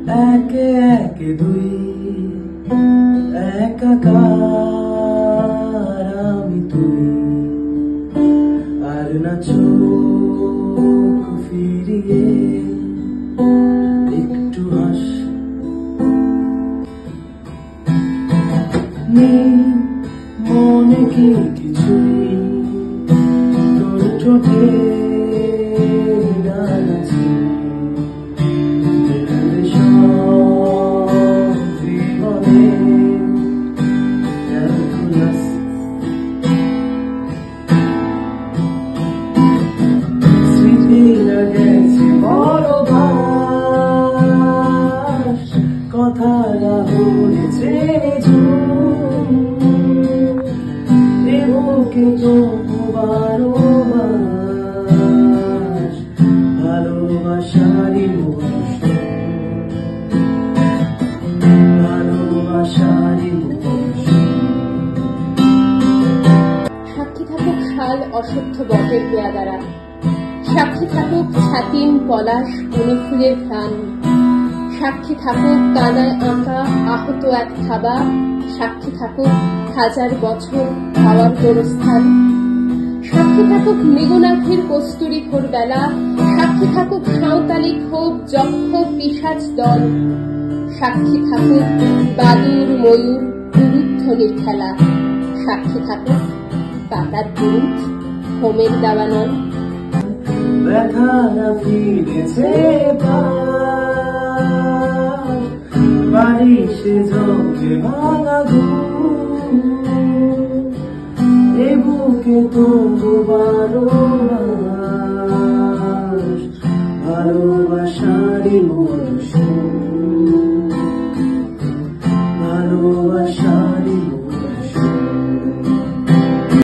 একে একে দুই একাকার আমি তুই, আর না চোখ ফিরিয়ে একটু হাস। মনে কি কিছুই তোর চোখে গান আছে, কথারা হয়েছে এ বুকে তো ভালোবাসারি সাক্ষী থাকুক শাল অসত্য বটের পেয়াদারা, সাক্ষী থাকুক ছাতিম পলাশ বনি ফুলের প্রাণ, সাক্ষী থাকুক কানায় আঁকা আহত এক থাবা, সাক্ষী থাকুক হাজার বছর হাওয়ার গোরস্থান, সাক্ষী থাকুক মৃগনাথের কস্তুরী ভোরবেলা, সাক্ষী থাকুক সাঁওতালি ক্ষোভ যক্ষ পিশাচ দল, সাক্ষী থাকুক বাদুর ময়ূর উলুধ্বনির খেলা, সাক্ষী থাকুক পাতার বিরুদ্ধ হোমের দাবানল। ব্যথা না ফিরেছে বাড়ি সে জমে ভাঙা এ বুকে তো ভালোবাসারি মনুষ্য।